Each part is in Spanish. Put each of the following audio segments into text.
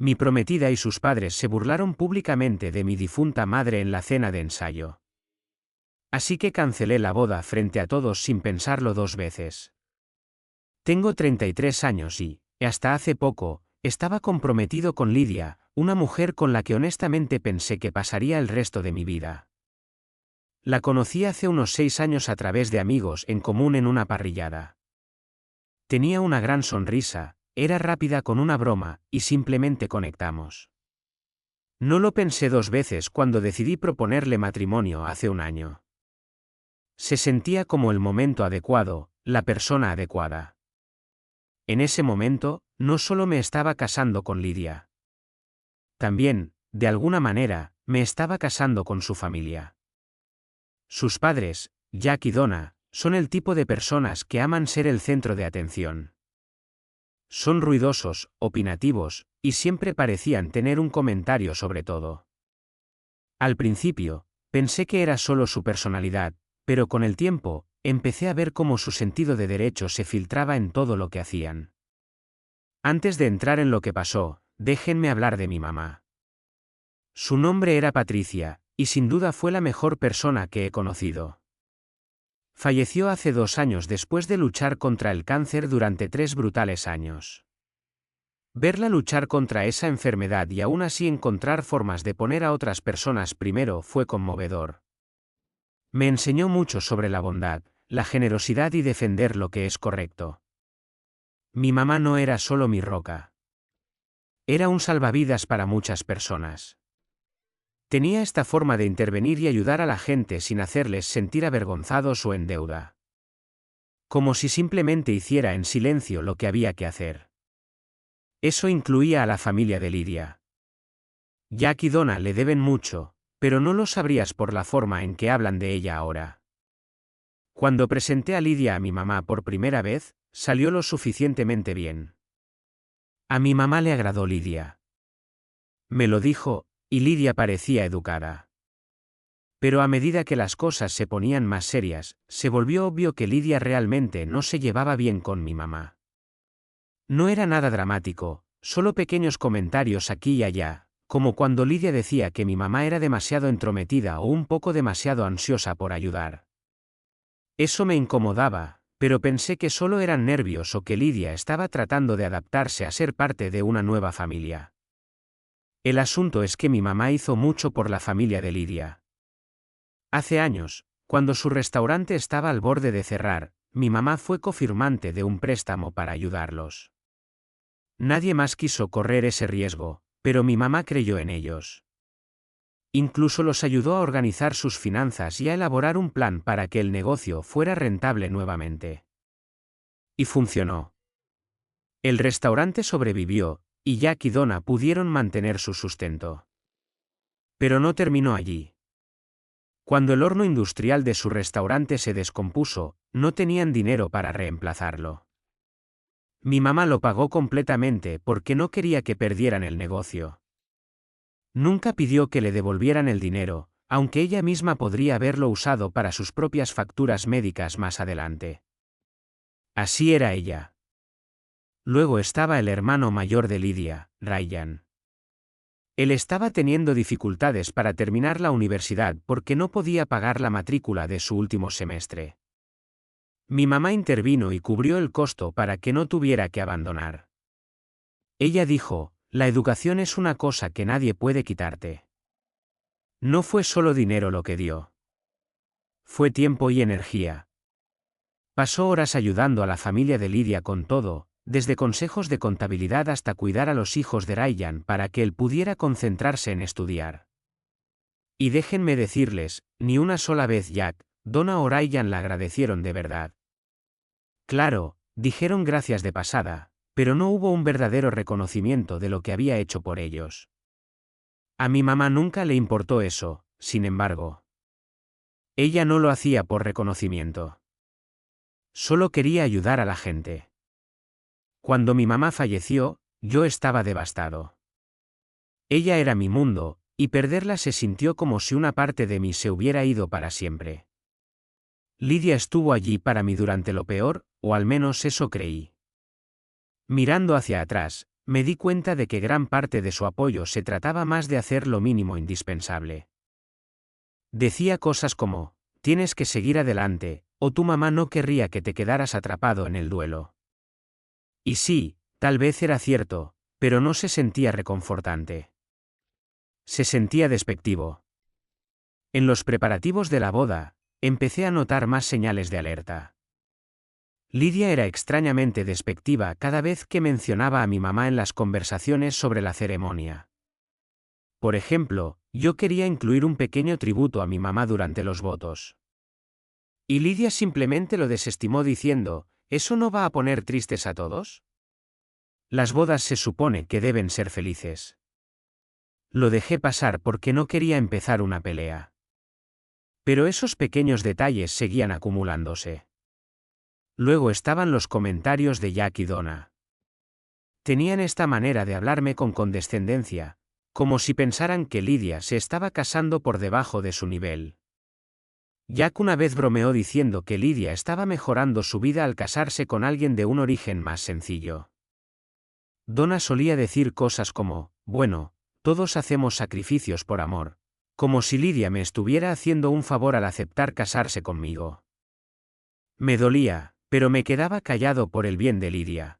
Mi prometida y sus padres se burlaron públicamente de mi difunta madre en la cena de ensayo. Así que cancelé la boda frente a todos sin pensarlo dos veces. Tengo 33 años y, hasta hace poco, estaba comprometido con Lidia, una mujer con la que honestamente pensé que pasaría el resto de mi vida. La conocí hace unos 6 años a través de amigos en común en una parrillada. Tenía una gran sonrisa, era rápida con una broma, y simplemente conectamos. No lo pensé dos veces cuando decidí proponerle matrimonio hace un año. Se sentía como el momento adecuado, la persona adecuada. En ese momento, no solo me estaba casando con Lidia. También, de alguna manera, me estaba casando con su familia. Sus padres, Jack y Donna, son el tipo de personas que aman ser el centro de atención. Son ruidosos, opinativos, y siempre parecían tener un comentario sobre todo. Al principio, pensé que era solo su personalidad, pero con el tiempo, empecé a ver cómo su sentido de derecho se filtraba en todo lo que hacían. Antes de entrar en lo que pasó, déjenme hablar de mi mamá. Su nombre era Patricia, y sin duda fue la mejor persona que he conocido. Falleció hace 2 años después de luchar contra el cáncer durante 3 brutales años. Verla luchar contra esa enfermedad y aún así encontrar formas de poner a otras personas primero fue conmovedor. Me enseñó mucho sobre la bondad, la generosidad y defender lo que es correcto. Mi mamá no era solo mi roca. Era un salvavidas para muchas personas. Tenía esta forma de intervenir y ayudar a la gente sin hacerles sentir avergonzados o en deuda. Como si simplemente hiciera en silencio lo que había que hacer. Eso incluía a la familia de Lidia. Jack y Donna le deben mucho, pero no lo sabrías por la forma en que hablan de ella ahora. Cuando presenté a Lidia a mi mamá por primera vez, salió lo suficientemente bien. A mi mamá le agradó Lidia. Me lo dijo, y Lidia parecía educada. Pero a medida que las cosas se ponían más serias, se volvió obvio que Lidia realmente no se llevaba bien con mi mamá. No era nada dramático, solo pequeños comentarios aquí y allá, como cuando Lidia decía que mi mamá era demasiado entrometida o un poco demasiado ansiosa por ayudar. Eso me incomodaba, pero pensé que solo eran nervios o que Lidia estaba tratando de adaptarse a ser parte de una nueva familia. El asunto es que mi mamá hizo mucho por la familia de Lidia. Hace años, cuando su restaurante estaba al borde de cerrar, mi mamá fue cofirmante de un préstamo para ayudarlos. Nadie más quiso correr ese riesgo, pero mi mamá creyó en ellos. Incluso los ayudó a organizar sus finanzas y a elaborar un plan para que el negocio fuera rentable nuevamente. Y funcionó. El restaurante sobrevivió, y Jack y Donna pudieron mantener su sustento. Pero no terminó allí. Cuando el horno industrial de su restaurante se descompuso, no tenían dinero para reemplazarlo. Mi mamá lo pagó completamente porque no quería que perdieran el negocio. Nunca pidió que le devolvieran el dinero, aunque ella misma podría haberlo usado para sus propias facturas médicas más adelante. Así era ella. Luego estaba el hermano mayor de Lidia, Ryan. Él estaba teniendo dificultades para terminar la universidad porque no podía pagar la matrícula de su último semestre. Mi mamá intervino y cubrió el costo para que no tuviera que abandonar. Ella dijo, la educación es una cosa que nadie puede quitarte. No fue solo dinero lo que dio. Fue tiempo y energía. Pasó horas ayudando a la familia de Lidia con todo, desde consejos de contabilidad hasta cuidar a los hijos de Ryan para que él pudiera concentrarse en estudiar. Y déjenme decirles, ni una sola vez Jack, Donna o Ryan la agradecieron de verdad. Claro, dijeron gracias de pasada, pero no hubo un verdadero reconocimiento de lo que había hecho por ellos. A mi mamá nunca le importó eso, sin embargo. Ella no lo hacía por reconocimiento. Solo quería ayudar a la gente. Cuando mi mamá falleció, yo estaba devastado. Ella era mi mundo, y perderla se sintió como si una parte de mí se hubiera ido para siempre. Lidia estuvo allí para mí durante lo peor, o al menos eso creí. Mirando hacia atrás, Me di cuenta de que gran parte de su apoyo se trataba más de hacer lo mínimo indispensable. Decía cosas como, tienes que seguir adelante, o tu mamá no querría que te quedaras atrapado en el duelo. Y sí, tal vez era cierto, pero no se sentía reconfortante. Se sentía despectivo. En los preparativos de la boda, empecé a notar más señales de alerta. Lidia era extrañamente despectiva cada vez que mencionaba a mi mamá en las conversaciones sobre la ceremonia. Por ejemplo, yo quería incluir un pequeño tributo a mi mamá durante los votos. Y Lidia simplemente lo desestimó diciendo, ¿eso no va a poner tristes a todos? Las bodas se supone que deben ser felices. Lo dejé pasar porque no quería empezar una pelea. Pero esos pequeños detalles seguían acumulándose. Luego estaban los comentarios de Jack y Donna. Tenían esta manera de hablarme con condescendencia, como si pensaran que Lidia se estaba casando por debajo de su nivel. Jack una vez bromeó diciendo que Lidia estaba mejorando su vida al casarse con alguien de un origen más sencillo. Donna solía decir cosas como, bueno, todos hacemos sacrificios por amor, como si Lidia me estuviera haciendo un favor al aceptar casarse conmigo. Me dolía, pero me quedaba callado por el bien de Lidia.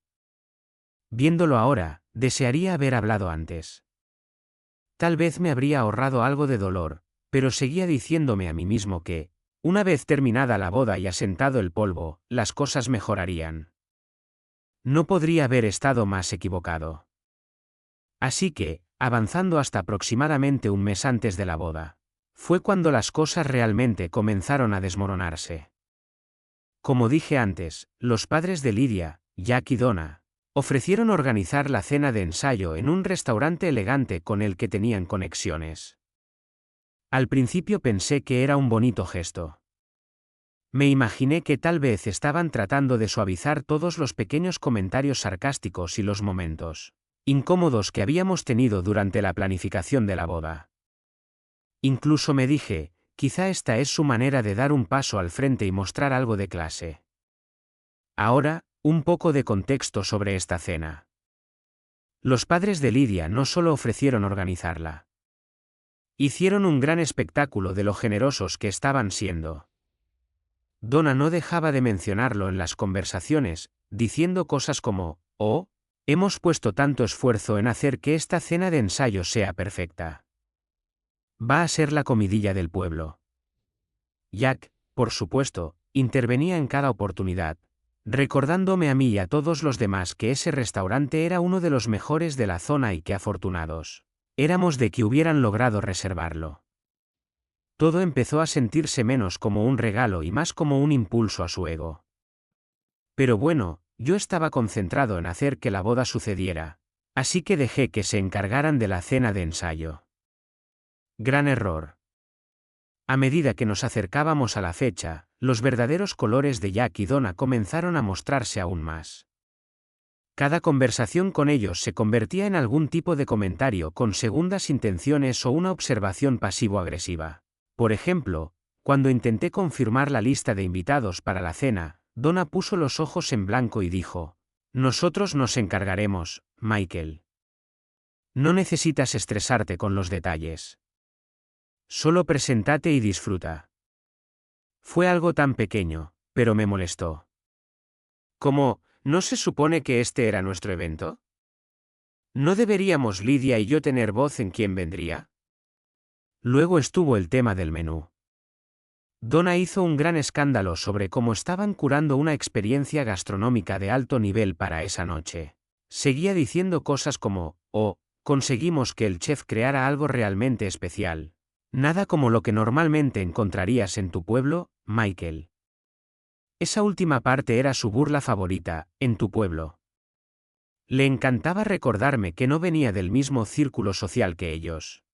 Viéndolo ahora, desearía haber hablado antes. Tal vez me habría ahorrado algo de dolor, pero seguía diciéndome a mí mismo que, una vez terminada la boda y asentado el polvo, las cosas mejorarían. No podría haber estado más equivocado. Así que, avanzando hasta aproximadamente un mes antes de la boda, fue cuando las cosas realmente comenzaron a desmoronarse. Como dije antes, los padres de Lidia, Jack y Donna, ofrecieron organizar la cena de ensayo en un restaurante elegante con el que tenían conexiones. Al principio pensé que era un bonito gesto. Me imaginé que tal vez estaban tratando de suavizar todos los pequeños comentarios sarcásticos y los momentos incómodos que habíamos tenido durante la planificación de la boda. Incluso me dije, quizá esta es su manera de dar un paso al frente y mostrar algo de clase. Ahora, un poco de contexto sobre esta cena. Los padres de Lidia no solo ofrecieron organizarla. Hicieron un gran espectáculo de lo generosos que estaban siendo. Donna no dejaba de mencionarlo en las conversaciones, diciendo cosas como, oh, hemos puesto tanto esfuerzo en hacer que esta cena de ensayo sea perfecta. Va a ser la comidilla del pueblo. Jack, por supuesto, intervenía en cada oportunidad, recordándome a mí y a todos los demás que ese restaurante era uno de los mejores de la zona y que afortunados éramos de que hubieran logrado reservarlo. Todo empezó a sentirse menos como un regalo y más como un impulso a su ego. Pero bueno, yo estaba concentrado en hacer que la boda sucediera, así que dejé que se encargaran de la cena de ensayo. Gran error. A medida que nos acercábamos a la fecha, los verdaderos colores de Jack y Donna comenzaron a mostrarse aún más. Cada conversación con ellos se convertía en algún tipo de comentario con segundas intenciones o una observación pasivo-agresiva. Por ejemplo, cuando intenté confirmar la lista de invitados para la cena, Donna puso los ojos en blanco y dijo, nosotros nos encargaremos, Michael. No necesitas estresarte con los detalles. Solo preséntate y disfruta. Fue algo tan pequeño, pero me molestó. ¿Cómo, no se supone que este era nuestro evento? ¿No deberíamos Lidia y yo tener voz en quién vendría? Luego estuvo el tema del menú. Donna hizo un gran escándalo sobre cómo estaban curando una experiencia gastronómica de alto nivel para esa noche. Seguía diciendo cosas como, oh, conseguimos que el chef creara algo realmente especial. Nada como lo que normalmente encontrarías en tu pueblo, Michael. Esa última parte era su burla favorita, en tu pueblo. Le encantaba recordarme que no venía del mismo círculo social que ellos.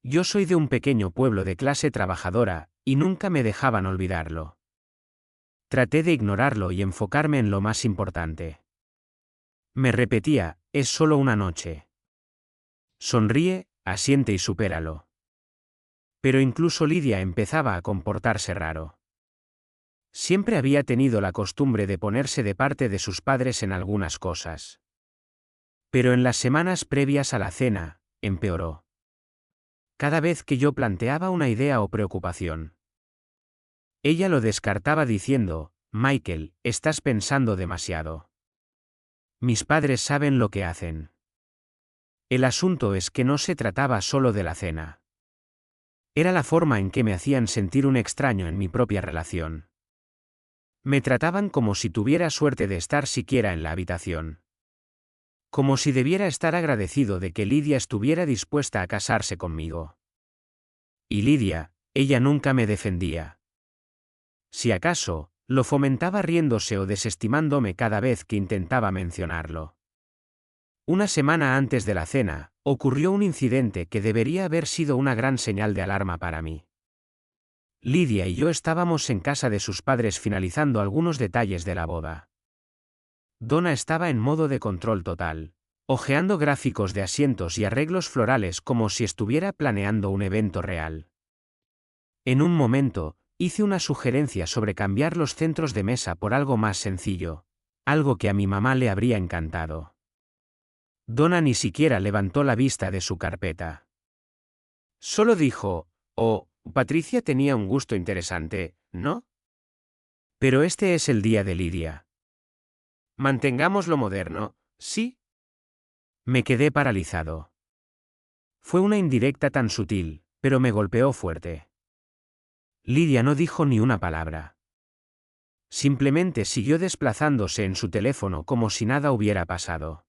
Yo soy de un pequeño pueblo de clase trabajadora, y nunca me dejaban olvidarlo. Traté de ignorarlo y enfocarme en lo más importante. Me repetía, es solo una noche. Sonríe, asiente y supéralo. Pero incluso Lidia empezaba a comportarse raro. Siempre había tenido la costumbre de ponerse de parte de sus padres en algunas cosas. Pero en las semanas previas a la cena, empeoró. Cada vez que yo planteaba una idea o preocupación, ella lo descartaba diciendo, Michael, estás pensando demasiado. Mis padres saben lo que hacen. El asunto es que no se trataba solo de la cena. Era la forma en que me hacían sentir un extraño en mi propia relación. Me trataban como si tuviera suerte de estar siquiera en la habitación. Como si debiera estar agradecido de que Lidia estuviera dispuesta a casarse conmigo. Y Lidia, ella nunca me defendía. Si acaso, lo fomentaba riéndose o desestimándome cada vez que intentaba mencionarlo. Una semana antes de la cena, ocurrió un incidente que debería haber sido una gran señal de alarma para mí. Lidia y yo estábamos en casa de sus padres finalizando algunos detalles de la boda. Donna estaba en modo de control total, hojeando gráficos de asientos y arreglos florales como si estuviera planeando un evento real. En un momento, hice una sugerencia sobre cambiar los centros de mesa por algo más sencillo, algo que a mi mamá le habría encantado. Donna ni siquiera levantó la vista de su carpeta. Solo dijo, oh, Patricia tenía un gusto interesante, ¿no? Pero este es el día de Lidia. Mantengámoslo moderno, ¿sí? Me quedé paralizado. Fue una indirecta tan sutil, pero me golpeó fuerte. Lidia no dijo ni una palabra. Simplemente siguió desplazándose en su teléfono como si nada hubiera pasado.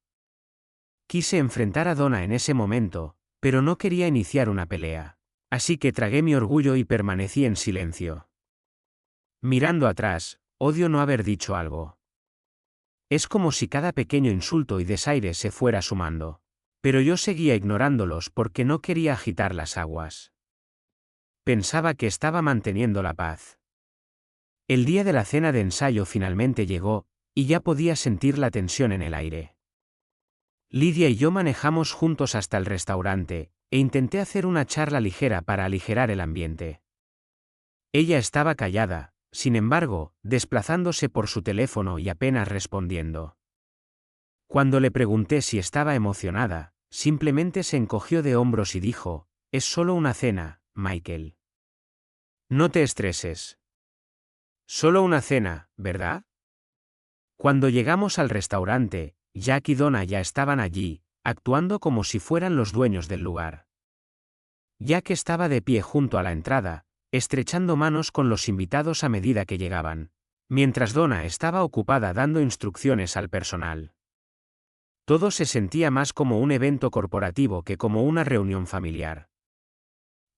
Quise enfrentar a Donna en ese momento, pero no quería iniciar una pelea. Así que tragué mi orgullo y permanecí en silencio. Mirando atrás, odio no haber dicho algo. Es como si cada pequeño insulto y desaire se fuera sumando. Pero yo seguía ignorándolos porque no quería agitar las aguas. Pensaba que estaba manteniendo la paz. El día de la cena de ensayo finalmente llegó, y ya podía sentir la tensión en el aire. Lidia y yo manejamos juntos hasta el restaurante, e intenté hacer una charla ligera para aligerar el ambiente. Ella estaba callada, sin embargo, desplazándose por su teléfono y apenas respondiendo. Cuando le pregunté si estaba emocionada, simplemente se encogió de hombros y dijo, es solo una cena, Michael. No te estreses. Solo una cena, ¿verdad? Cuando llegamos al restaurante, Jack y Donna ya estaban allí, actuando como si fueran los dueños del lugar. Jack estaba de pie junto a la entrada, estrechando manos con los invitados a medida que llegaban, mientras Donna estaba ocupada dando instrucciones al personal. Todo se sentía más como un evento corporativo que como una reunión familiar.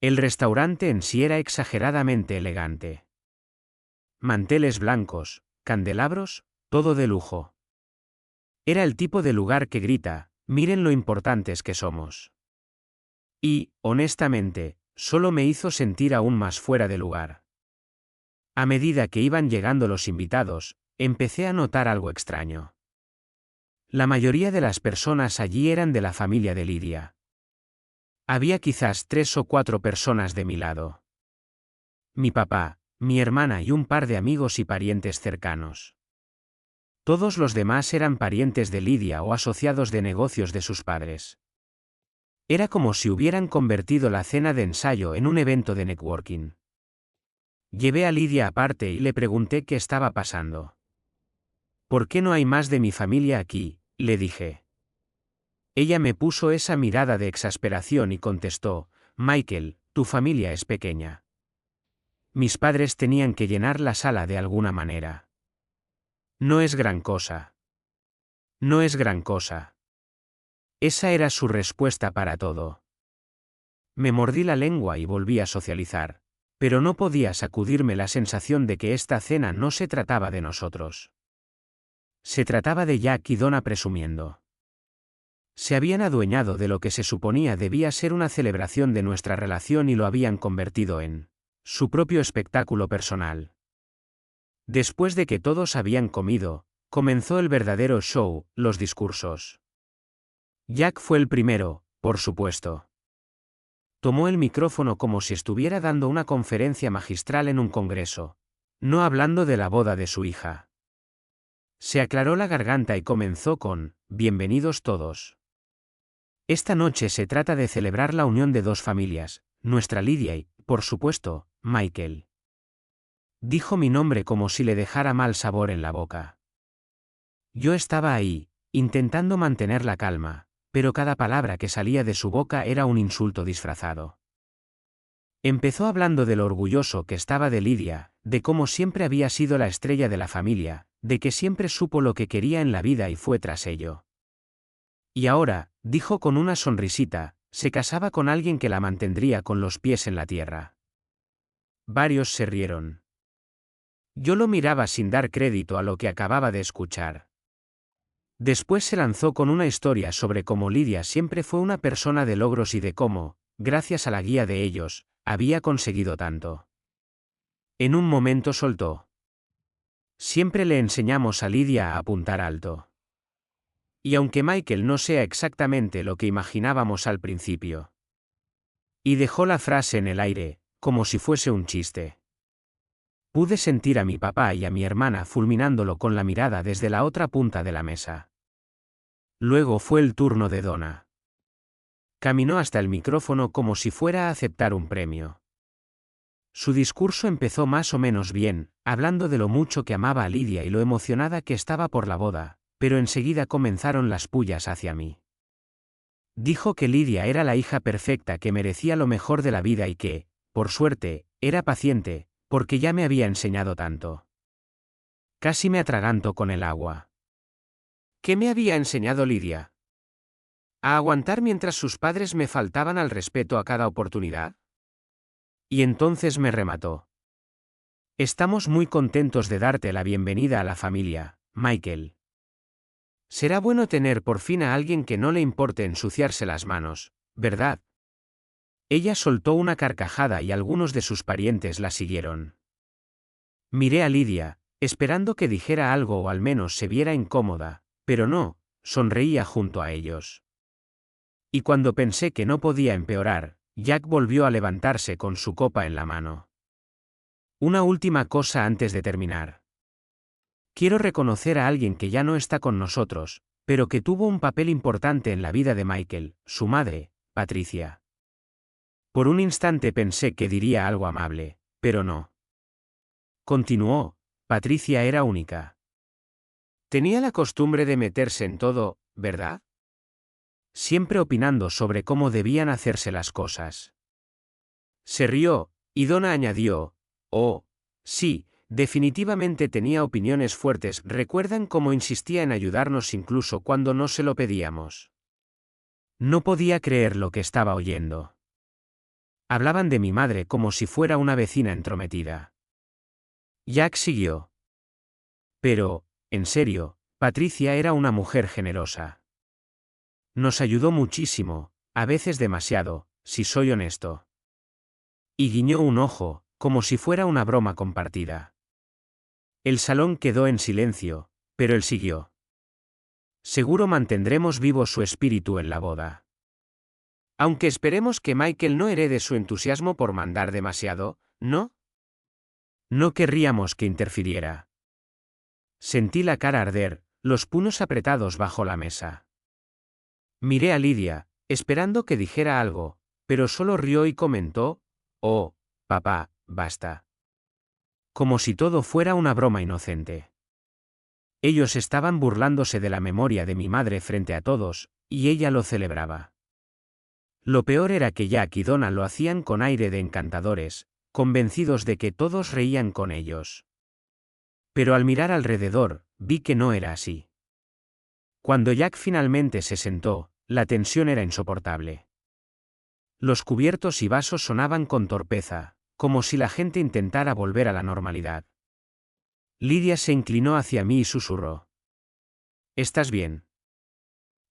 El restaurante en sí era exageradamente elegante. Manteles blancos, candelabros, todo de lujo. Era el tipo de lugar que grita, miren lo importantes que somos. Y, honestamente, solo me hizo sentir aún más fuera de lugar. A medida que iban llegando los invitados, empecé a notar algo extraño. La mayoría de las personas allí eran de la familia de Lidia. Había quizás 3 o 4 personas de mi lado. Mi papá, mi hermana y un par de amigos y parientes cercanos. Todos los demás eran parientes de Lidia o asociados de negocios de sus padres. Era como si hubieran convertido la cena de ensayo en un evento de networking. Llevé a Lidia aparte y le pregunté qué estaba pasando. ¿Por qué no hay más de mi familia aquí?, le dije. Ella me puso esa mirada de exasperación y contestó, Michael, tu familia es pequeña. Mis padres tenían que llenar la sala de alguna manera. No es gran cosa. No es gran cosa. Esa era su respuesta para todo. Me mordí la lengua y volví a socializar, pero no podía sacudirme la sensación de que esta cena no se trataba de nosotros. Se trataba de Jack y Donna presumiendo. Se habían adueñado de lo que se suponía debía ser una celebración de nuestra relación y lo habían convertido en su propio espectáculo personal. Después de que todos habían comido, comenzó el verdadero show, los discursos. Jack fue el primero, por supuesto. Tomó el micrófono como si estuviera dando una conferencia magistral en un congreso, no hablando de la boda de su hija, Se aclaró la garganta y comenzó con, bienvenidos todos. Esta noche se trata de celebrar la unión de dos familias, nuestra Lidia y, por supuesto, Michael. Dijo mi nombre como si le dejara mal sabor en la boca. Yo estaba ahí, intentando mantener la calma, pero cada palabra que salía de su boca era un insulto disfrazado. Empezó hablando de lo orgulloso que estaba de Lidia, de cómo siempre había sido la estrella de la familia, de que siempre supo lo que quería en la vida y fue tras ello. Y ahora, dijo con una sonrisita, se casaba con alguien que la mantendría con los pies en la tierra. Varios se rieron. Yo lo miraba sin dar crédito a lo que acababa de escuchar. Después se lanzó con una historia sobre cómo Lidia siempre fue una persona de logros y de cómo, gracias a la guía de ellos, había conseguido tanto. En un momento soltó. Siempre le enseñamos a Lidia a apuntar alto. Y aunque Michael no sea exactamente lo que imaginábamos al principio. Y dejó la frase en el aire, como si fuese un chiste. Pude sentir a mi papá y a mi hermana fulminándolo con la mirada desde la otra punta de la mesa. Luego fue el turno de Donna. Caminó hasta el micrófono como si fuera a aceptar un premio. Su discurso empezó más o menos bien, hablando de lo mucho que amaba a Lidia y lo emocionada que estaba por la boda, pero enseguida comenzaron las pullas hacia mí. Dijo que Lidia era la hija perfecta que merecía lo mejor de la vida y que, por suerte, era paciente, porque ya me había enseñado tanto. Casi me atraganto con el agua. ¿Qué me había enseñado Lidia? ¿A aguantar mientras sus padres me faltaban al respeto a cada oportunidad? Y entonces me remató. Estamos muy contentos de darte la bienvenida a la familia, Michael. Será bueno tener por fin a alguien que no le importe ensuciarse las manos, ¿verdad? Ella soltó una carcajada y algunos de sus parientes la siguieron. Miré a Lidia, esperando que dijera algo o al menos se viera incómoda, pero no, sonreía junto a ellos. Y cuando pensé que no podía empeorar, Jack volvió a levantarse con su copa en la mano. Una última cosa antes de terminar. Quiero reconocer a alguien que ya no está con nosotros, pero que tuvo un papel importante en la vida de Michael, su madre, Patricia. Por un instante pensé que diría algo amable, pero no. Continuó, Patricia era única. Tenía la costumbre de meterse en todo, ¿verdad? Siempre opinando sobre cómo debían hacerse las cosas. Se rió, y Donna añadió, oh, sí, definitivamente tenía opiniones fuertes. ¿Recuerdan cómo insistía en ayudarnos incluso cuando no se lo pedíamos? No podía creer lo que estaba oyendo. Hablaban de mi madre como si fuera una vecina entrometida. Jack siguió. Pero, en serio, Patricia era una mujer generosa. Nos ayudó muchísimo, a veces demasiado, si soy honesto. Y guiñó un ojo, como si fuera una broma compartida. El salón quedó en silencio, pero él siguió. Seguro mantendremos vivo su espíritu en la boda. Aunque esperemos que Michael no herede su entusiasmo por mandar demasiado, ¿no? No querríamos que interfiriera. Sentí la cara arder, los puños apretados bajo la mesa. Miré a Lidia, esperando que dijera algo, pero solo rió y comentó, oh, papá, basta. Como si todo fuera una broma inocente. Ellos estaban burlándose de la memoria de mi madre frente a todos, y ella lo celebraba. Lo peor era que Jack y Donna lo hacían con aire de encantadores, convencidos de que todos reían con ellos. Pero al mirar alrededor, vi que no era así. Cuando Jack finalmente se sentó, la tensión era insoportable. Los cubiertos y vasos sonaban con torpeza, como si la gente intentara volver a la normalidad. Lidia se inclinó hacia mí y susurró. ¿Estás bien?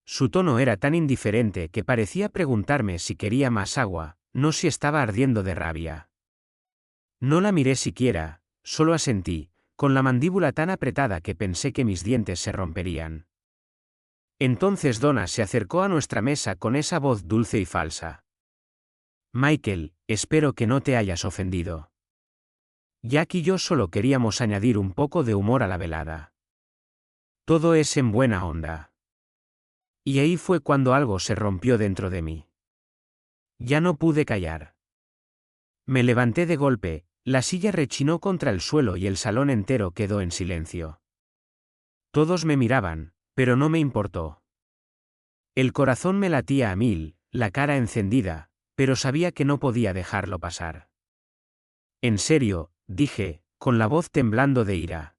Su tono era tan indiferente que parecía preguntarme si quería más agua, no si estaba ardiendo de rabia. No la miré siquiera, solo asentí, con la mandíbula tan apretada que pensé que mis dientes se romperían. Entonces Donna se acercó a nuestra mesa con esa voz dulce y falsa. Michael, espero que no te hayas ofendido. Jack y yo solo queríamos añadir un poco de humor a la velada. Todo es en buena onda. Y ahí fue cuando algo se rompió dentro de mí. Ya no pude callar. Me levanté de golpe, la silla rechinó contra el suelo y el salón entero quedó en silencio. Todos me miraban, pero no me importó. El corazón me latía a mil, la cara encendida, pero sabía que no podía dejarlo pasar. En serio, dije, con la voz temblando de ira.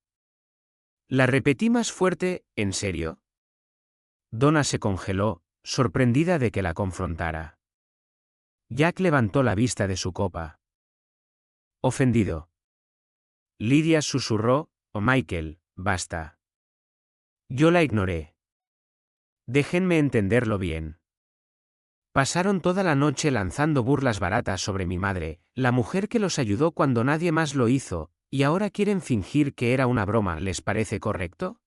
La repetí más fuerte, ¿en serio? Donna se congeló, sorprendida de que la confrontara. Jack levantó la vista de su copa. Ofendido. Lydia susurró, «Oh Michael, basta». Yo la ignoré. Déjenme entenderlo bien. Pasaron toda la noche lanzando burlas baratas sobre mi madre, la mujer que los ayudó cuando nadie más lo hizo, y ahora quieren fingir que era una broma, ¿les parece correcto?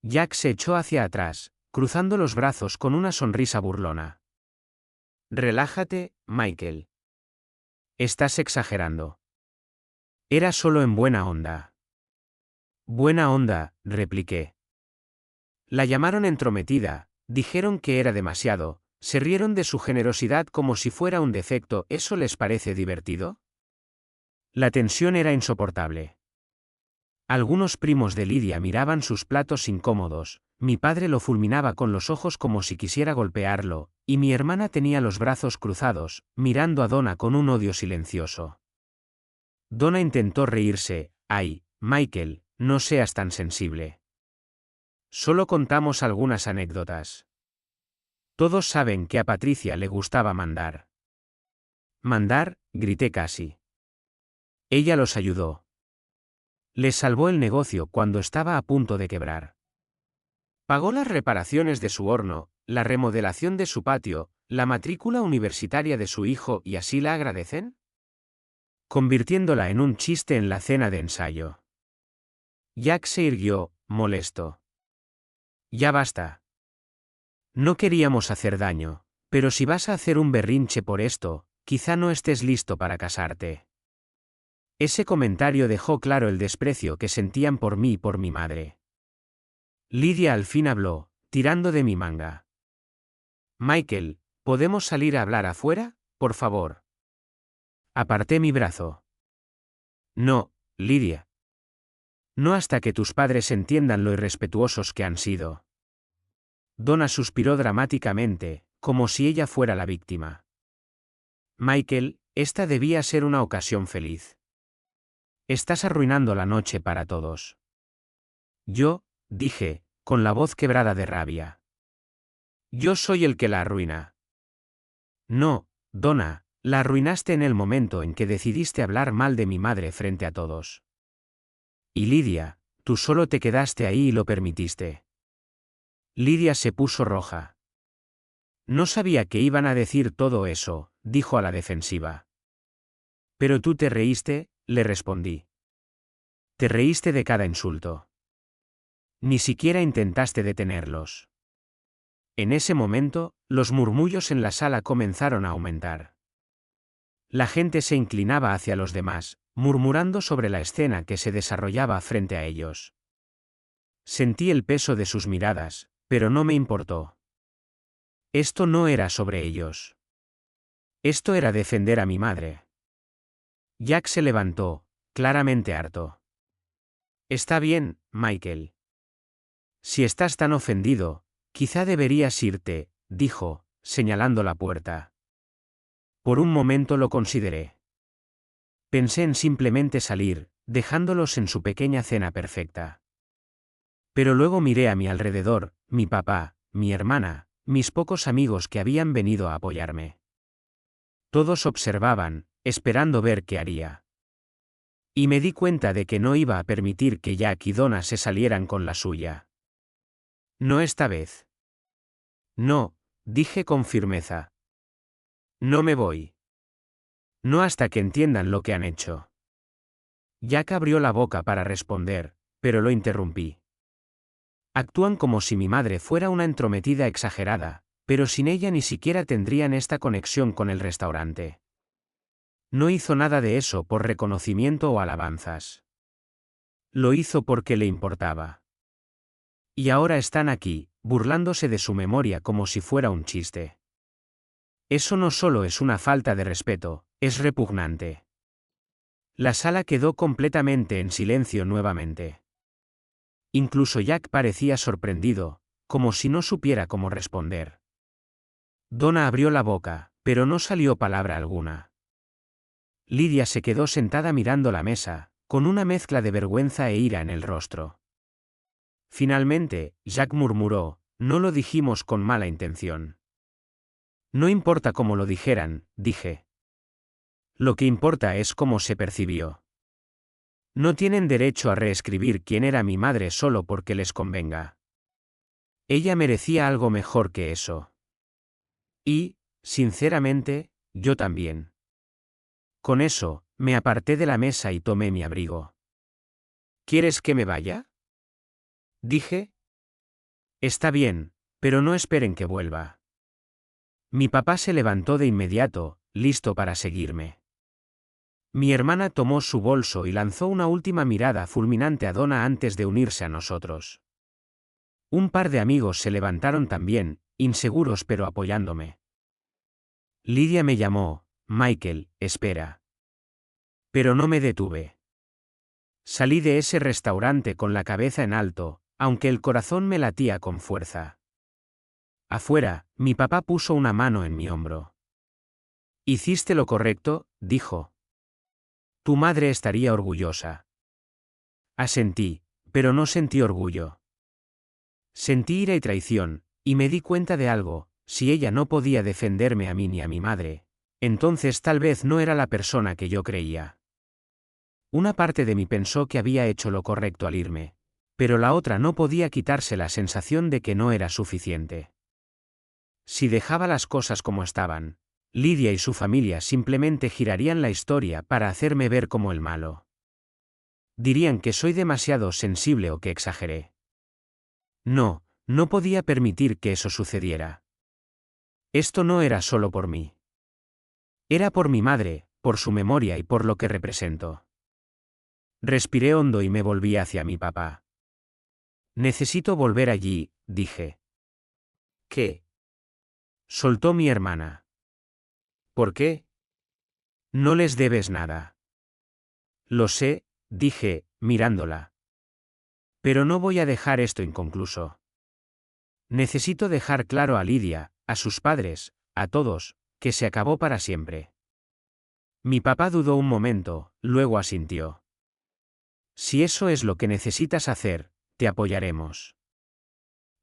Jack se echó hacia atrás, cruzando los brazos con una sonrisa burlona. Relájate, Michael. Estás exagerando. Era solo en buena onda. Buena onda, repliqué. La llamaron entrometida, dijeron que era demasiado, se rieron de su generosidad como si fuera un defecto. ¿Eso les parece divertido? La tensión era insoportable. Algunos primos de Lydia miraban sus platos incómodos, mi padre lo fulminaba con los ojos como si quisiera golpearlo, y mi hermana tenía los brazos cruzados, mirando a Donna con un odio silencioso. Donna intentó reírse. «Ay, Michael, no seas tan sensible. Solo contamos algunas anécdotas. Todos saben que a Patricia le gustaba mandar». «Mandar», grité casi. Ella los ayudó. Les salvó el negocio cuando estaba a punto de quebrar. Pagó las reparaciones de su horno, la remodelación de su patio, la matrícula universitaria de su hijo, ¿y así la agradecen? Convirtiéndola en un chiste en la cena de ensayo. Jack se irguió, molesto. Ya basta. No queríamos hacer daño, pero si vas a hacer un berrinche por esto, quizá no estés listo para casarte. Ese comentario dejó claro el desprecio que sentían por mí y por mi madre. Lydia al fin habló, tirando de mi manga. Michael, ¿podemos salir a hablar afuera, por favor? Aparté mi brazo. No, Lydia. No hasta que tus padres entiendan lo irrespetuosos que han sido. Donna suspiró dramáticamente, como si ella fuera la víctima. Michael, esta debía ser una ocasión feliz. Estás arruinando la noche para todos. Yo, dije, con la voz quebrada de rabia. Yo soy el que la arruina. No, Donna, la arruinaste en el momento en que decidiste hablar mal de mi madre frente a todos. Y Lydia, tú solo te quedaste ahí y lo permitiste. Lydia se puso roja. No sabía que iban a decir todo eso, dijo a la defensiva. Pero tú te reíste, le respondí. Te reíste de cada insulto. Ni siquiera intentaste detenerlos. En ese momento, los murmullos en la sala comenzaron a aumentar. La gente se inclinaba hacia los demás, murmurando sobre la escena que se desarrollaba frente a ellos. Sentí el peso de sus miradas, pero no me importó. Esto no era sobre ellos. Esto era defender a mi madre. Jack se levantó, claramente harto. Está bien, Michael. Si estás tan ofendido, quizá deberías irte, dijo, señalando la puerta. Por un momento lo consideré. Pensé en simplemente salir, dejándolos en su pequeña cena perfecta. Pero luego miré a mi alrededor, mi papá, mi hermana, mis pocos amigos que habían venido a apoyarme. Todos observaban, esperando ver qué haría. Y me di cuenta de que no iba a permitir que Jack y Donna se salieran con la suya. No esta vez. No, dije con firmeza. No me voy. No hasta que entiendan lo que han hecho. Jack abrió la boca para responder, pero lo interrumpí. Actúan como si mi madre fuera una entrometida exagerada, pero sin ella ni siquiera tendrían esta conexión con el restaurante. No hizo nada de eso por reconocimiento o alabanzas. Lo hizo porque le importaba. Y ahora están aquí, burlándose de su memoria como si fuera un chiste. Eso no solo es una falta de respeto, es repugnante. La sala quedó completamente en silencio nuevamente. Incluso Jack parecía sorprendido, como si no supiera cómo responder. Donna abrió la boca, pero no salió palabra alguna. Lydia se quedó sentada mirando la mesa, con una mezcla de vergüenza e ira en el rostro. Finalmente, Jack murmuró, no lo dijimos con mala intención. No importa cómo lo dijeran, dije. Lo que importa es cómo se percibió. No tienen derecho a reescribir quién era mi madre solo porque les convenga. Ella merecía algo mejor que eso. Y, sinceramente, yo también. Con eso, me aparté de la mesa y tomé mi abrigo. ¿Quieres que me vaya? Dije. Está bien, pero no esperen que vuelva. Mi papá se levantó de inmediato, listo para seguirme. Mi hermana tomó su bolso y lanzó una última mirada fulminante a Donna antes de unirse a nosotros. Un par de amigos se levantaron también, inseguros pero apoyándome. Lydia me llamó, Michael, espera. Pero no me detuve. Salí de ese restaurante con la cabeza en alto, aunque el corazón me latía con fuerza. Afuera, mi papá puso una mano en mi hombro. Hiciste lo correcto, dijo. Tu madre estaría orgullosa. Asentí, pero no sentí orgullo. Sentí ira y traición, y me di cuenta de algo, si ella no podía defenderme a mí ni a mi madre, entonces tal vez no era la persona que yo creía. Una parte de mí pensó que había hecho lo correcto al irme, pero la otra no podía quitarse la sensación de que no era suficiente. Si dejaba las cosas como estaban, Lydia y su familia simplemente girarían la historia para hacerme ver como el malo. Dirían que soy demasiado sensible o que exageré. No, no podía permitir que eso sucediera. Esto no era solo por mí. Era por mi madre, por su memoria y por lo que represento. Respiré hondo y me volví hacia mi papá. Necesito volver allí, dije. ¿Qué? Soltó mi hermana. ¿Por qué? No les debes nada. Lo sé, dije, mirándola. Pero no voy a dejar esto inconcluso. Necesito dejar claro a Lydia, a sus padres, a todos, que se acabó para siempre. Mi papá dudó un momento, luego asintió. Si eso es lo que necesitas hacer, te apoyaremos.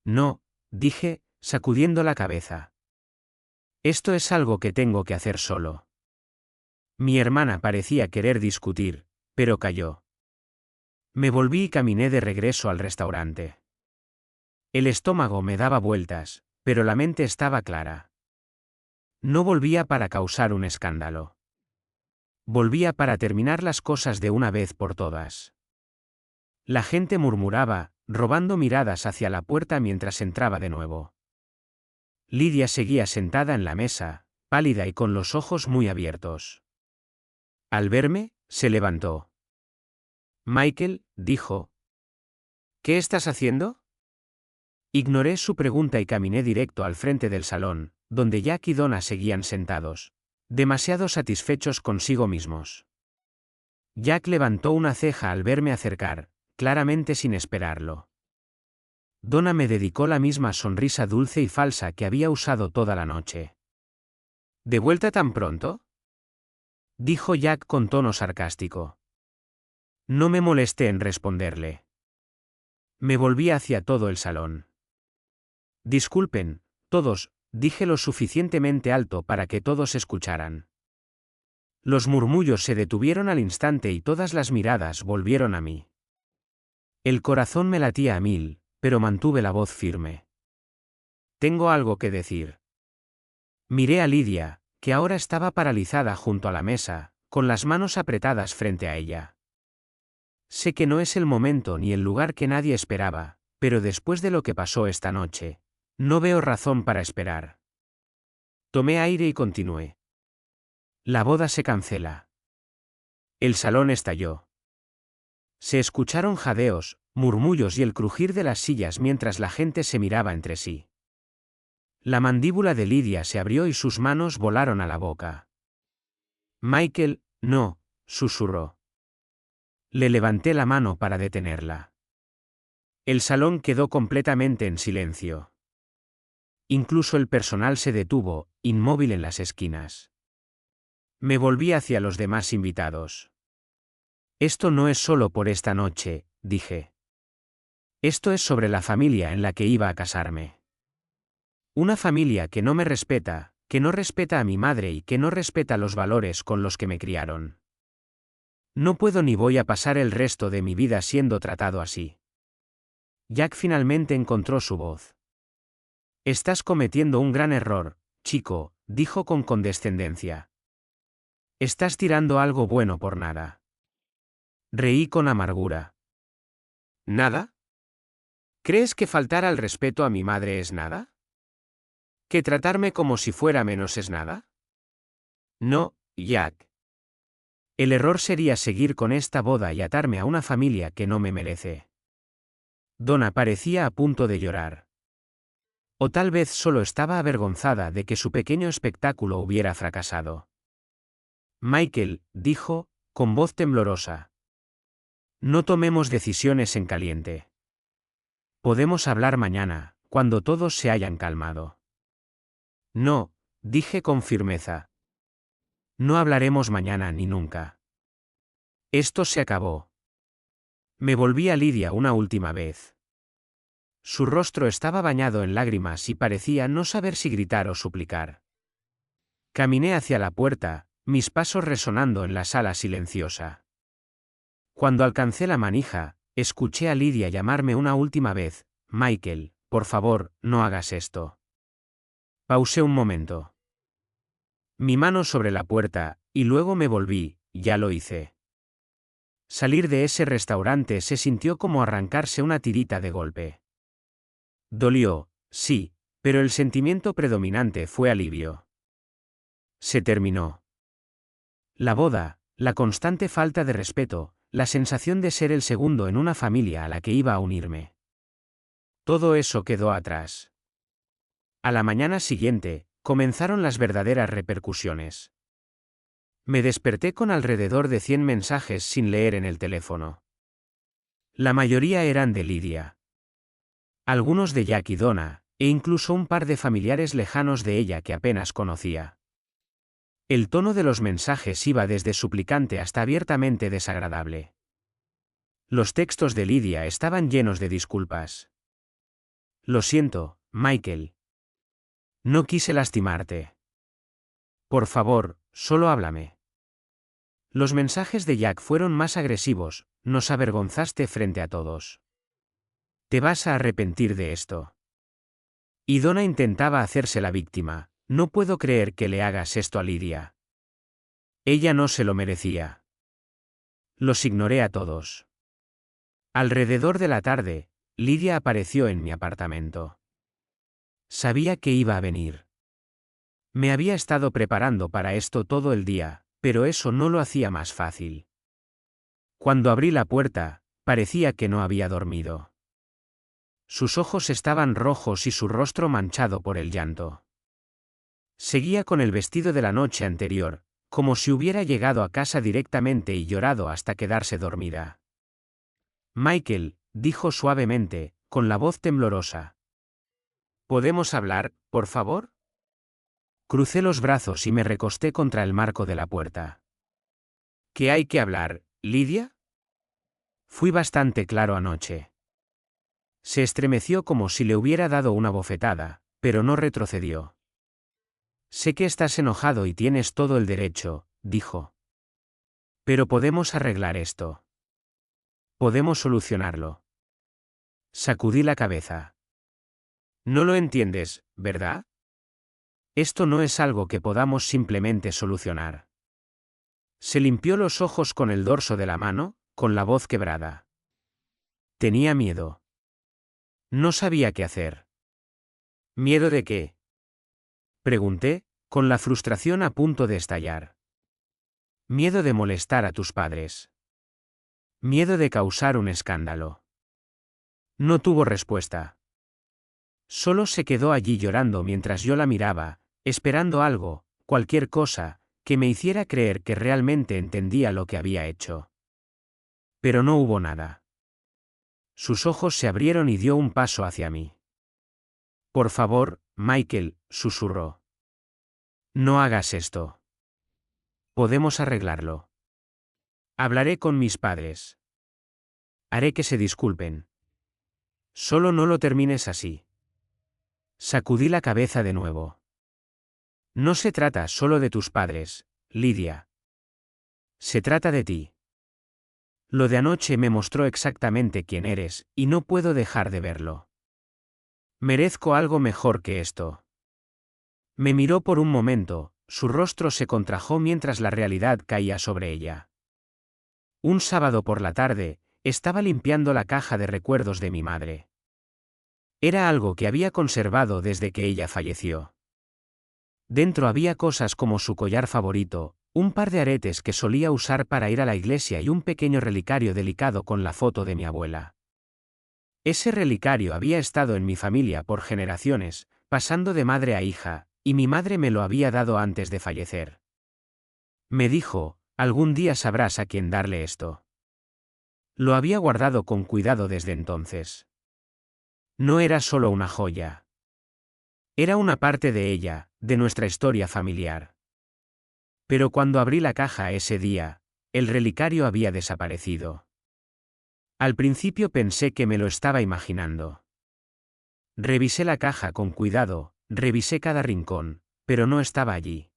No, dije, sacudiendo la cabeza. Esto es algo que tengo que hacer solo. Mi hermana parecía querer discutir, pero calló. Me volví y caminé de regreso al restaurante. El estómago me daba vueltas, pero la mente estaba clara. No volvía para causar un escándalo. Volvía para terminar las cosas de una vez por todas. La gente murmuraba, robando miradas hacia la puerta mientras entraba de nuevo. Lydia seguía sentada en la mesa, pálida y con los ojos muy abiertos. Al verme, se levantó. Michael, dijo. ¿Qué estás haciendo? Ignoré su pregunta y caminé directo al frente del salón, donde Jack y Donna seguían sentados, demasiado satisfechos consigo mismos. Jack levantó una ceja al verme acercar, claramente sin esperarlo. Donna me dedicó la misma sonrisa dulce y falsa que había usado toda la noche. ¿De vuelta tan pronto? Dijo Jack con tono sarcástico. No me molesté en responderle. Me volví hacia todo el salón. Disculpen, todos, dije lo suficientemente alto para que todos escucharan. Los murmullos se detuvieron al instante y todas las miradas volvieron a mí. El corazón me latía a mil, pero mantuve la voz firme. Tengo algo que decir. Miré a Lydia, que ahora estaba paralizada junto a la mesa, con las manos apretadas frente a ella. Sé que no es el momento ni el lugar que nadie esperaba, pero después de lo que pasó esta noche, no veo razón para esperar. Tomé aire y continué. La boda se cancela. El salón estalló. Se escucharon jadeos, Murmullos y el crujir de las sillas mientras la gente se miraba entre sí. La mandíbula de Lidia se abrió y sus manos volaron a la boca. Michael, no, susurró. Le levanté la mano para detenerla. El salón quedó completamente en silencio. Incluso el personal se detuvo, inmóvil en las esquinas. Me volví hacia los demás invitados. Esto no es solo por esta noche, dije. Esto es sobre la familia en la que iba a casarme. Una familia que no me respeta, que no respeta a mi madre y que no respeta los valores con los que me criaron. No puedo ni voy a pasar el resto de mi vida siendo tratado así. Jack finalmente encontró su voz. Estás cometiendo un gran error, chico, dijo con condescendencia. Estás tirando algo bueno por nada. Reí con amargura. ¿Nada? ¿Crees que faltar al respeto a mi madre es nada? ¿Que tratarme como si fuera menos es nada? No, Jack. El error sería seguir con esta boda y atarme a una familia que no me merece. Donna parecía a punto de llorar. O tal vez solo estaba avergonzada de que su pequeño espectáculo hubiera fracasado. Michael, dijo, con voz temblorosa. No tomemos decisiones en caliente. Podemos hablar mañana, cuando todos se hayan calmado. No, dije con firmeza. No hablaremos mañana ni nunca. Esto se acabó. Me volví a Lidia una última vez. Su rostro estaba bañado en lágrimas y parecía no saber si gritar o suplicar. Caminé hacia la puerta, mis pasos resonando en la sala silenciosa. Cuando alcancé la manija, escuché a Lidia llamarme una última vez, Michael, por favor, no hagas esto. Pausé un momento. Mi mano sobre la puerta, y luego me volví, ya lo hice. Salir de ese restaurante se sintió como arrancarse una tirita de golpe. Dolió, sí, pero el sentimiento predominante fue alivio. Se terminó. La boda, la constante falta de respeto, la sensación de ser el segundo en una familia a la que iba a unirme. Todo eso quedó atrás. A la mañana siguiente, comenzaron las verdaderas repercusiones. Me desperté con alrededor de 100 mensajes sin leer en el teléfono. La mayoría eran de Lidia. Algunos de Jack y Donna, e incluso un par de familiares lejanos de ella que apenas conocía. El tono de los mensajes iba desde suplicante hasta abiertamente desagradable. Los textos de Lidia estaban llenos de disculpas. Lo siento, Michael. No quise lastimarte. Por favor, solo háblame. Los mensajes de Jack fueron más agresivos, nos avergonzaste frente a todos. Te vas a arrepentir de esto. Y Donna intentaba hacerse la víctima, no puedo creer que le hagas esto a Lidia. Ella no se lo merecía. Los ignoré a todos. Alrededor de la tarde, Lidia apareció en mi apartamento. Sabía que iba a venir. Me había estado preparando para esto todo el día, pero eso no lo hacía más fácil. Cuando abrí la puerta, parecía que no había dormido. Sus ojos estaban rojos y su rostro manchado por el llanto. Seguía con el vestido de la noche anterior, como si hubiera llegado a casa directamente y llorado hasta quedarse dormida. Michael, dijo suavemente, con la voz temblorosa. ¿Podemos hablar, por favor? Crucé los brazos y me recosté contra el marco de la puerta. ¿Qué hay que hablar, Lidia? Fui bastante claro anoche. Se estremeció como si le hubiera dado una bofetada, pero no retrocedió. Sé que estás enojado y tienes todo el derecho, dijo. Pero podemos arreglar esto. Podemos solucionarlo. Sacudí la cabeza. No lo entiendes, ¿verdad? Esto no es algo que podamos simplemente solucionar. Se limpió los ojos con el dorso de la mano, con la voz quebrada. Tenía miedo. No sabía qué hacer. ¿Miedo de qué? Pregunté, con la frustración a punto de estallar. Miedo de molestar a tus padres. Miedo de causar un escándalo. No tuvo respuesta. Solo se quedó allí llorando mientras yo la miraba, esperando algo, cualquier cosa, que me hiciera creer que realmente entendía lo que había hecho. Pero no hubo nada. Sus ojos se abrieron y dio un paso hacia mí. Por favor, Michael, susurró. No hagas esto. Podemos arreglarlo. Hablaré con mis padres. Haré que se disculpen. Solo no lo termines así. Sacudí la cabeza de nuevo. No se trata solo de tus padres, Lidia. Se trata de ti. Lo de anoche me mostró exactamente quién eres, y no puedo dejar de verlo. Merezco algo mejor que esto. Me miró por un momento, su rostro se contrajo mientras la realidad caía sobre ella. Un sábado por la tarde, estaba limpiando la caja de recuerdos de mi madre. Era algo que había conservado desde que ella falleció. Dentro había cosas como su collar favorito, un par de aretes que solía usar para ir a la iglesia y un pequeño relicario delicado con la foto de mi abuela. Ese relicario había estado en mi familia por generaciones, pasando de madre a hija, y mi madre me lo había dado antes de fallecer. Me dijo, algún día sabrás a quién darle esto. Lo había guardado con cuidado desde entonces. No era solo una joya. Era una parte de ella, de nuestra historia familiar. Pero cuando abrí la caja ese día, el relicario había desaparecido. Al principio pensé que me lo estaba imaginando. Revisé la caja con cuidado, revisé cada rincón, pero no estaba allí.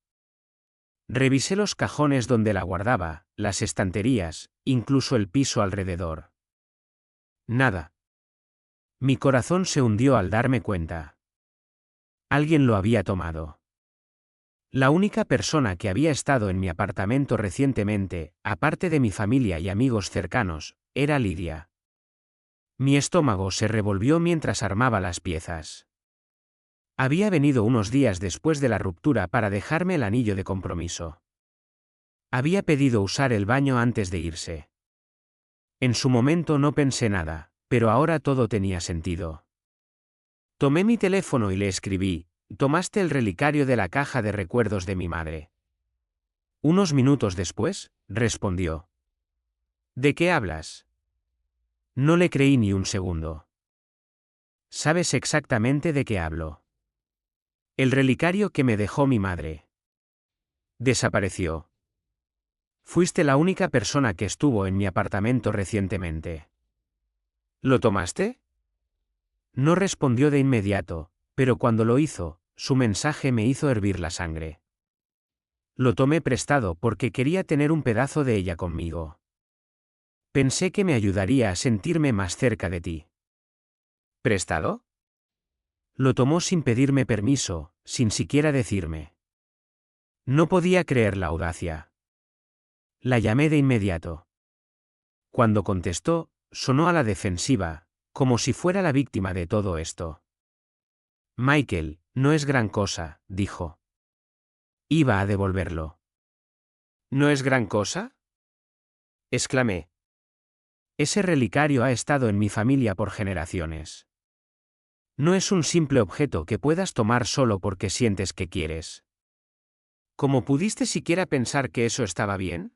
Revisé los cajones donde la guardaba, las estanterías, incluso el piso alrededor. Nada. Mi corazón se hundió al darme cuenta. Alguien lo había tomado. La única persona que había estado en mi apartamento recientemente, aparte de mi familia y amigos cercanos, era Lidia. Mi estómago se revolvió mientras armaba las piezas. Había venido unos días después de la ruptura para dejarme el anillo de compromiso. Había pedido usar el baño antes de irse. En su momento no pensé nada, pero ahora todo tenía sentido. Tomé mi teléfono y le escribí, «¿Tomaste el relicario de la caja de recuerdos de mi madre?» Unos minutos después, respondió. «¿De qué hablas?» No le creí ni un segundo. «¿Sabes exactamente de qué hablo?» El relicario que me dejó mi madre. Desapareció. Fuiste la única persona que estuvo en mi apartamento recientemente. ¿Lo tomaste? No respondió de inmediato, pero cuando lo hizo, su mensaje me hizo hervir la sangre. Lo tomé prestado porque quería tener un pedazo de ella conmigo. Pensé que me ayudaría a sentirme más cerca de ti. ¿Prestado? Lo tomó sin pedirme permiso, sin siquiera decirme. No podía creer la audacia. La llamé de inmediato. Cuando contestó, sonó a la defensiva, como si fuera la víctima de todo esto. Michael, no es gran cosa, dijo. Iba a devolverlo. ¿No es gran cosa? Exclamé. Ese relicario ha estado en mi familia por generaciones. No es un simple objeto que puedas tomar solo porque sientes que quieres. ¿Cómo pudiste siquiera pensar que eso estaba bien?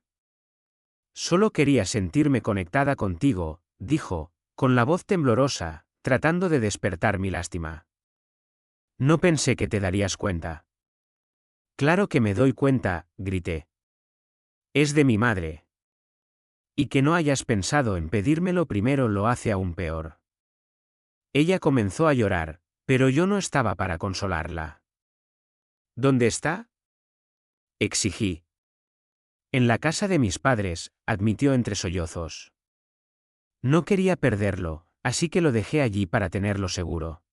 Solo quería sentirme conectada contigo, dijo, con la voz temblorosa, tratando de despertar mi lástima. No pensé que te darías cuenta. Claro que me doy cuenta, grité. Es de mi madre. Y que no hayas pensado en pedírmelo primero lo hace aún peor. Ella comenzó a llorar, pero yo no estaba para consolarla. ¿Dónde está? Exigí. En la casa de mis padres, admitió entre sollozos. No quería perderlo, así que lo dejé allí para tenerlo seguro.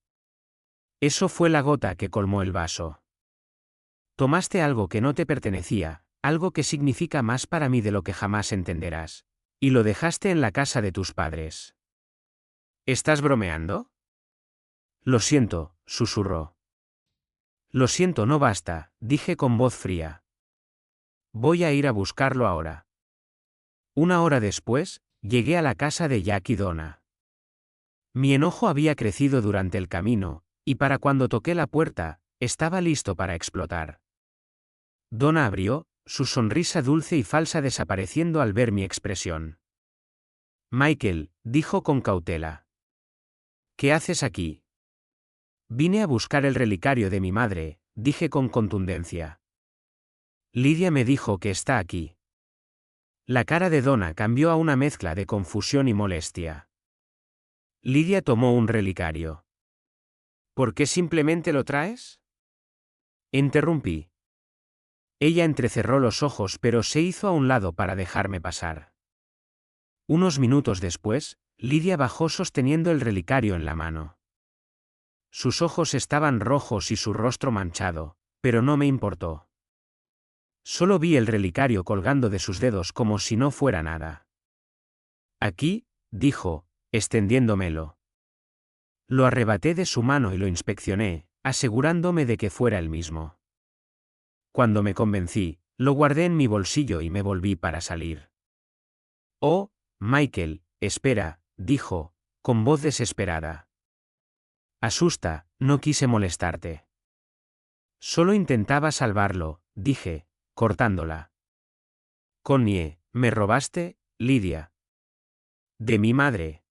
Eso fue la gota que colmó el vaso. Tomaste algo que no te pertenecía, algo que significa más para mí de lo que jamás entenderás, y lo dejaste en la casa de tus padres. ¿Estás bromeando? Lo siento, susurró. Lo siento, no basta, dije con voz fría. Voy a ir a buscarlo ahora. Una hora después, llegué a la casa de Jack y Donna. Mi enojo había crecido durante el camino, y para cuando toqué la puerta, estaba listo para explotar. Donna abrió, su sonrisa dulce y falsa desapareciendo al ver mi expresión. Michael, dijo con cautela. ¿Qué haces aquí? Vine a buscar el relicario de mi madre, dije con contundencia. Lidia me dijo que está aquí. La cara de Donna cambió a una mezcla de confusión y molestia. Lidia tomó un relicario. ¿Por qué simplemente lo traes? Interrumpí. Ella entrecerró los ojos pero se hizo a un lado para dejarme pasar. Unos minutos después, Lidia bajó sosteniendo el relicario en la mano. Sus ojos estaban rojos y su rostro manchado, pero no me importó. Solo vi el relicario colgando de sus dedos como si no fuera nada. Aquí, dijo, extendiéndomelo. Lo arrebaté de su mano y lo inspeccioné, asegurándome de que fuera el mismo. Cuando me convencí, lo guardé en mi bolsillo y me volví para salir. Oh, Michael, espera, dijo, con voz desesperada. Asusta, no quise molestarte. Solo intentaba salvarlo, dije, cortándola. Connie, ¿me robaste, Lidia? De mi madre.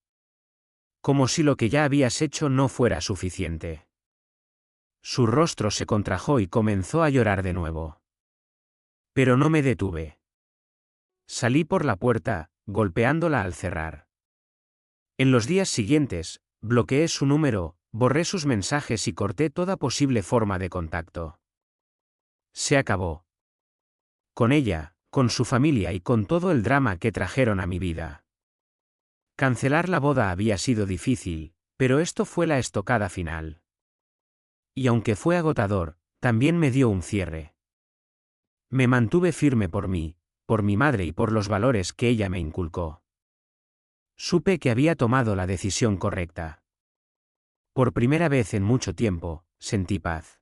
Como si lo que ya habías hecho no fuera suficiente. Su rostro se contrajo y comenzó a llorar de nuevo. Pero no me detuve. Salí por la puerta, golpeándola al cerrar. En los días siguientes, bloqueé su número, borré sus mensajes y corté toda posible forma de contacto. Se acabó. Con ella, con su familia y con todo el drama que trajeron a mi vida. Cancelar la boda había sido difícil, pero esto fue la estocada final. Y aunque fue agotador, también me dio un cierre. Me mantuve firme por mí, por mi madre y por los valores que ella me inculcó. Supe que había tomado la decisión correcta. Por primera vez en mucho tiempo, sentí paz.